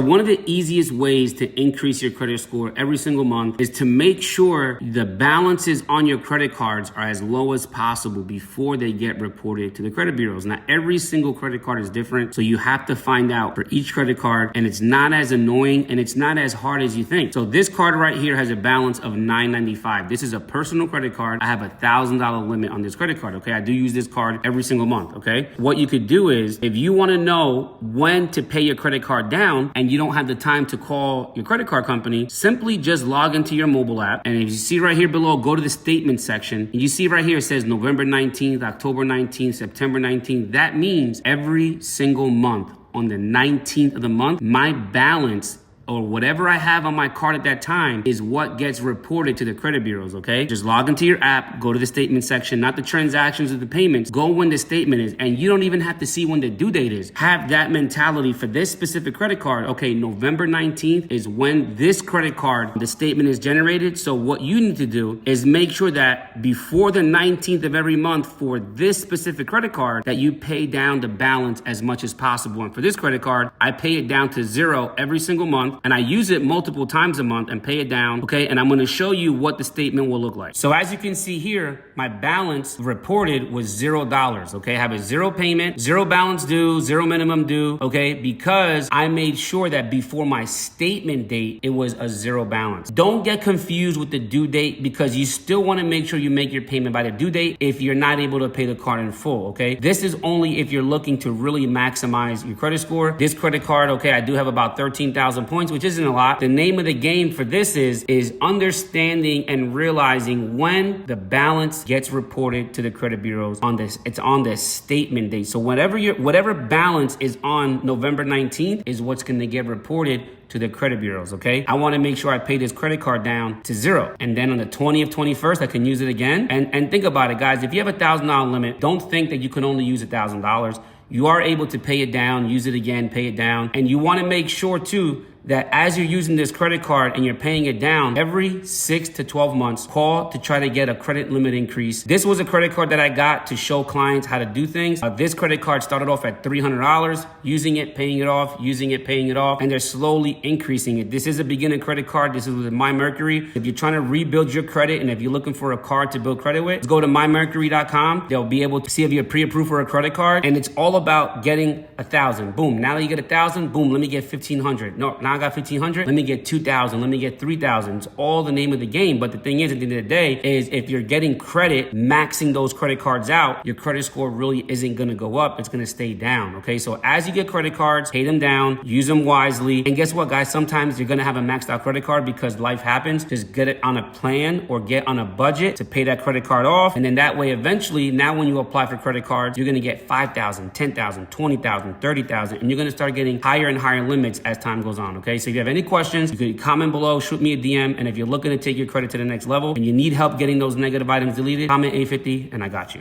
one of the easiest ways to increase your credit score every single month is to make sure the balances on your credit cards are as low as possible before they get reported to the credit bureaus. Now, every single credit card is different, so you have to find out for each credit card, and it's not as annoying and it's not as hard as you think. So this card right here has a balance of $9.95. This is a personal credit card. I have a $1,000 limit on this credit card, okay? I do use this card every single month, okay? What you could do is, if you wanna know when to pay your credit card down and you don't have the time to call your credit card company, simply just log into your mobile app. And if you see right here below, go to the statement section. And you see right here, it says November 19th, October 19th, September 19th. That means every single month on the 19th of the month, my balance or whatever I have on my card at that time is what gets reported to the credit bureaus, okay? Just log into your app, go to the statement section, not the transactions or the payments, go when the statement is, and you don't even have to see when the due date is. Have that mentality for this specific credit card. Okay, November 19th is when this credit card, the statement is generated. So what you need to do is make sure that before the 19th of every month for this specific credit card, that you pay down the balance as much as possible. And for this credit card, I pay it down to 0 every single month, and I use it multiple times a month and pay it down, okay? And I'm gonna show you what the statement will look like. So as you can see here, my balance reported was $0, okay? I have a 0 payment, 0 balance due, 0 minimum due, okay? Because I made sure that before my statement date, it was a 0 balance. Don't get confused with the due date, because you still wanna make sure you make your payment by the due date if you're not able to pay the card in full, okay? This is only if you're looking to really maximize your credit score. This credit card, okay, I do have about 13,000 points, which isn't a lot. The name of the game for this is understanding and realizing when the balance gets reported to the credit bureaus on this. It's on the statement date. So whatever balance is on November 19th is what's going to get reported to the credit bureaus, okay? I want to make sure I pay this credit card down to 0. And then on the 20th, 21st, I can use it again. And think about it, guys. If you have a $1,000 limit, don't think that you can only use $1,000. You are able to pay it down, use it again, pay it down. And you want to make sure too that as you're using this credit card and you're paying it down, every 6 to 12 months, call to try to get a credit limit increase. This was a credit card that I got to show clients how to do things. This credit card started off at $300, using it, paying it off, using it, paying it off, and they're slowly increasing it. This is a beginner credit card. This is with MyMercury. If you're trying to rebuild your credit and if you're looking for a card to build credit with, go to mymercury.com. They'll be able to see if you're pre-approved for a credit card, and it's all about getting 1,000. Boom, now that you get 1,000, boom, let me get 1,500. No, now I got 1,500, let me get 2,000, let me get 3,000. It's all the name of the game. But the thing is, at the end of the day, is if you're getting credit, maxing those credit cards out, your credit score really isn't gonna go up, it's gonna stay down, okay? So as you get credit cards, pay them down, use them wisely. And guess what, guys? Sometimes you're gonna have a maxed out credit card because life happens. Just get it on a plan or get on a budget to pay that credit card off. And then that way, eventually, now when you apply for credit cards, you're gonna get 5,000, 10,000, 20,000, 30,000, and you're gonna start getting higher and higher limits as time goes on, okay? So if you have any questions, you can comment below, shoot me a DM, and if you're looking to take your credit to the next level and you need help getting those negative items deleted, comment A50 and I got you.